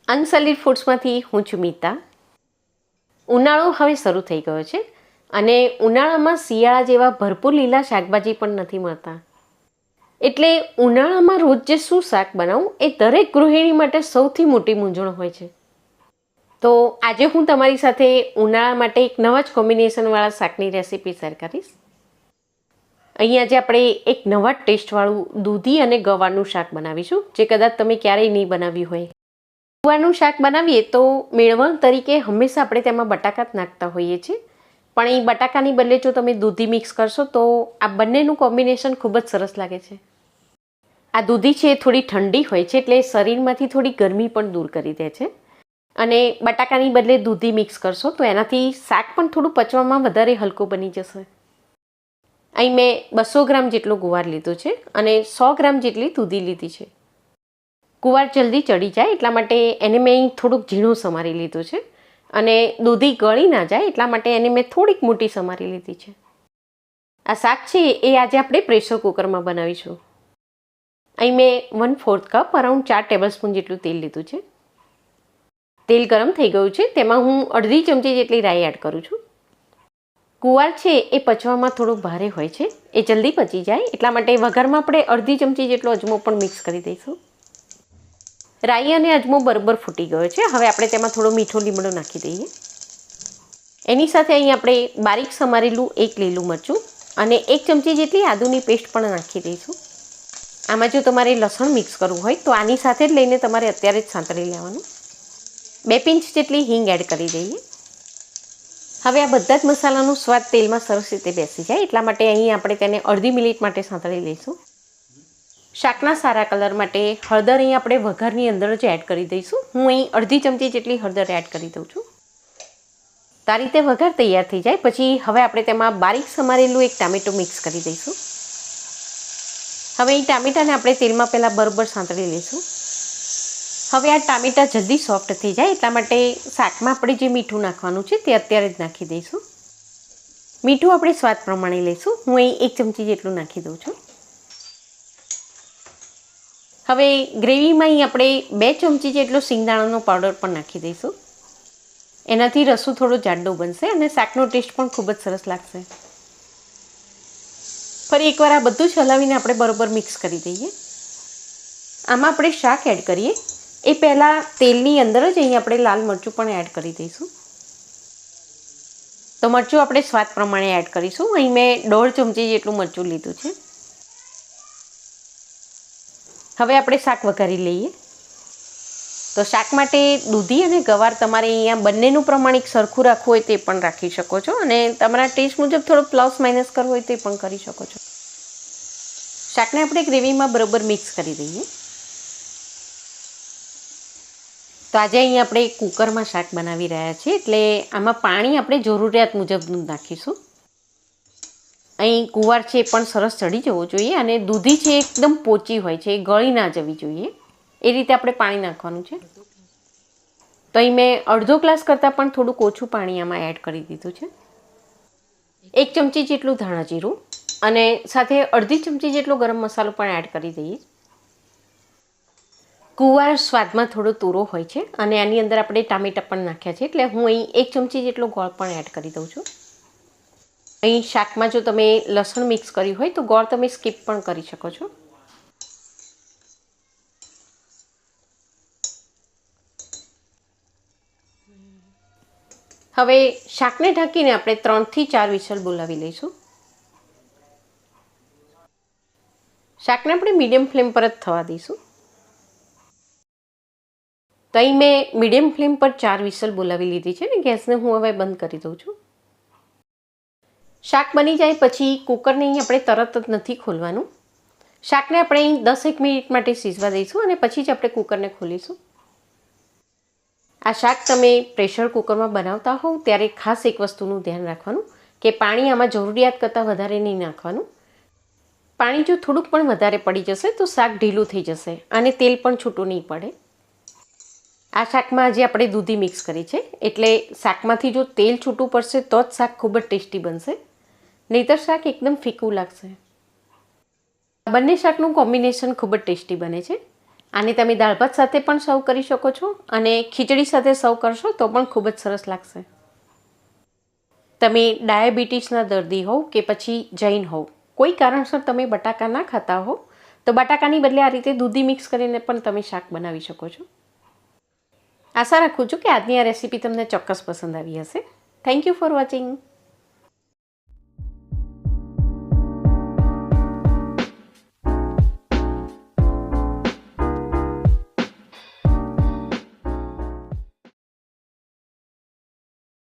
અનસોલિડ ફૂડ્સમાંથી હું છું મીતા. ઉનાળો હવે શરૂ થઈ ગયો છે અને ઉનાળામાં શિયાળા જેવા ભરપૂર લીલા શાકભાજી પણ નથી મળતા. એટલે ઉનાળામાં રોજ જે શું શાક બનાવું એ દરેક ગૃહિણી માટે સૌથી મોટી મૂંઝવણ હોય છે. તો આજે હું તમારી સાથે ઉનાળા માટે એક નવા જ કોમ્બિનેશનવાળા શાકની રેસીપી શેર કરીશ. અહીં આજે આપણે એક નવા ટેસ્ટવાળું દૂધી અને ગવારનું શાક બનાવીશું, જે કદાચ તમે ક્યારેય નહીં બનાવ્યું હોય. ગુવારનું શાક બનાવીએ તો મેળવણ તરીકે હંમેશા આપણે તેમાં બટાકા જ નાખતા હોઈએ છીએ, પણ એ બટાકાની બદલે જો તમે દૂધી મિક્સ કરશો તો આ બંનેનું કોમ્બિનેશન ખૂબ જ સરસ લાગે છે. આ દૂધી છે એ થોડી ઠંડી હોય છે, એટલે શરીરમાંથી થોડી ગરમી પણ દૂર કરી દે છે. અને બટાકાની બદલે દૂધી મિક્સ કરશો તો એનાથી શાક પણ થોડું પચવામાં વધારે હલકું બની જશે. અહીં મેં 200 ગ્રામ જેટલો ગુવાર લીધો છે અને 100 ગ્રામ જેટલી દૂધી લીધી છે. ગુવાર જલ્દી ચડી જાય એટલા માટે એને મેં અહીં થોડુંક ઝીણું સમારી લીધું છે અને દૂધી ગળી ના જાય એટલા માટે એને મેં થોડીક મોટી સમારી લીધી છે. આ શાક છે એ આજે આપણે પ્રેશર કુકરમાં બનાવીશું. અહીં મેં 1/4 કપ અરાઉન્ડ 4 ટેબલસ્પૂન જેટલું તેલ લીધું છે. તેલ ગરમ થઈ ગયું છે, તેમાં હું અડધી ચમચી જેટલી રાઈ એડ કરું છું. ગુવાર છે એ પચવામાં થોડું ભારે હોય છે, એ જલ્દી પચી જાય એટલા માટે વઘારમાં આપણે અડધી ચમચી જેટલો અજમો પણ મિક્સ કરી દઈશું. રાઈ અને અજમો બરાબર ફૂટી ગયો છે. હવે આપણે તેમાં થોડો મીઠો લીમડો નાખી દઈએ. એની સાથે અહીં આપણે બારીક સમારેલું એક લીલું મરચું અને 1 ચમચી જેટલી આદુની પેસ્ટ પણ નાખી દઈશું. આમાં જો તમારે લસણ મિક્સ કરવું હોય તો આની સાથે જ લઈને તમારે અત્યારે જ સાંતળી લેવાનું. 2 પિંચ જેટલી હિંગ એડ કરી દઈએ. હવે આ બધા જ મસાલાનો સ્વાદ તેલમાં સરસ રીતે બેસી જાય એટલા માટે અહીં આપણે તેને અડધી મિનિટ માટે સાંતળી લઈશું. શાકના સારા કલર માટે હળદર અહીં આપણે વઘારની અંદર જ એડ કરી દઈશું. હું અહીં અડધી ચમચી જેટલી હળદર એડ કરી દઉં છું. આ રીતે વઘાર તૈયાર થઈ જાય પછી હવે આપણે તેમાં બારીક સમારેલું એક ટામેટું મિક્સ કરી દઈશું. હવે અહીં ટામેટાને આપણે તેલમાં પહેલાં બરાબર સાંતળી લઈશું. હવે આ ટામેટાં જલ્દી સોફ્ટ થઈ જાય એટલા માટે શાકમાં આપણે જે મીઠું નાખવાનું છે તે અત્યારે જ નાખી દઈશું. મીઠું આપણે સ્વાદ પ્રમાણે લઈશું. હું અહીં 1 ચમચી જેટલું નાખી દઉં છું. હવે ગ્રેવીમાં અહીં આપણે 2 ચમચી જેટલો સિંગદાણાનો પાવડર પણ નાખી દઈશું. એનાથી રસો થોડો જાડો બનશે અને શાકનો ટેસ્ટ પણ ખૂબ જ સરસ લાગશે. ફરી એકવાર આ બધું જ હલાવીને આપણે બરાબર મિક્સ કરી દઈએ. આમાં આપણે શાક એડ કરીએ એ પહેલાં તેલની અંદર જ અહીં આપણે લાલ મરચું પણ એડ કરી દઈશું. તો મરચું આપણે સ્વાદ પ્રમાણે એડ કરીશું. અહીં મેં 1.5 ચમચી જેટલું મરચું લીધું છે. હવે આપણે શાક વઘારી લઈએ. તો શાક માટે દૂધી અને ગવાર તમારે અહીંયા બંનેનું પ્રમાણ એક સરખું રાખવું હોય તે પણ રાખી શકો છો અને તમારા ટેસ્ટ મુજબ થોડો પ્લસ માઇનસ કરવો હોય તે પણ કરી શકો છો. શાકને આપણે ગ્રેવીમાં બરાબર મિક્સ કરી દઈએ. તો આજે અહીં આપણે કુકરમાં શાક બનાવી રહ્યા છીએ એટલે આમાં પાણી આપણે જરૂરિયાત મુજબનું નાખીશું. અહીં ગુવાર છે એ પણ સરસ ચડી જવો જોઈએ અને દૂધી છે એકદમ પોચી હોય છે, એ ગળી ના જવી જોઈએ એ રીતે આપણે પાણી નાખવાનું છે. તો અહીં મેં અડધો ગ્લાસ કરતાં પણ થોડુંક ઓછું પાણી આમાં એડ કરી દીધું છે. 1 ચમચી જેટલું ધાણા જીરું અને સાથે અડધી ચમચી જેટલો ગરમ મસાલો પણ એડ કરી દઈએ. ગુવાર સ્વાદમાં થોડો તુરો હોય છે અને આની અંદર આપણે ટામેટાં પણ નાખ્યા છે એટલે હું અહીં 1 ચમચી જેટલો ગોળ પણ એડ કરી દઉં છું. અહીં શાકમાં જો તમે લસણ મિક્સ કર્યું હોય તો ગોળ તમે સ્કીપ પણ કરી શકો છો. હવે શાકને ઢાંકીને આપણે 3 થી 4 વિસલ બોલાવી લઈશું. શાકને આપણે મીડિયમ ફ્લેમ પર જ થવા દઈશું. તો અહીં મેં મીડિયમ ફ્લેમ પર 4 વિસલ બોલાવી લીધી છે ને ગેસને હું હવે બંધ કરી દઉં છું. શાક બની જાય પછી કુકરને અહીં આપણે તરત જ નથી ખોલવાનું. શાકને આપણે અહીં 10-1 મિનિટ માટે સિઝવા દઈશું અને પછી જ આપણે કુકરને ખોલીશું. આ શાક તમે પ્રેશર કુકરમાં બનાવતા હોવ ત્યારે ખાસ એક વસ્તુનું ધ્યાન રાખવાનું કે પાણી આમાં જરૂરિયાત કરતાં વધારે નહીં નાખવાનું. પાણી જો થોડુંક પણ વધારે પડી જશે તો શાક ઢીલું થઈ જશે અને તેલ પણ છૂટું નહીં પડે. આ શાકમાં આજે આપણે દૂધી મિક્સ કરી છે એટલે શાકમાંથી જો તેલ છૂટું પડશે તો જ શાક ખૂબ જ ટેસ્ટી બનશે, નહીંતર શાક એકદમ ફીકું લાગશે. બંને શાકનું કોમ્બિનેશન ખૂબ જ ટેસ્ટી બને છે. આને તમે દાળ ભાત સાથે પણ સર્વ કરી શકો છો અને ખીચડી સાથે સર્વ કરશો તો પણ ખૂબ જ સરસ લાગશે. તમે ડાયાબિટીસના દર્દી હોવ કે પછી જૈન હોવ, કોઈ કારણસર તમે બટાકા ના ખાતા હો તો બટાકાની બદલે આ રીતે દૂધી મિક્સ કરીને પણ તમે શાક બનાવી શકો છો. આશા રાખું છું કે આજની આ રેસીપી તમને ચોક્કસ પસંદ આવી હશે. Thank you for watching.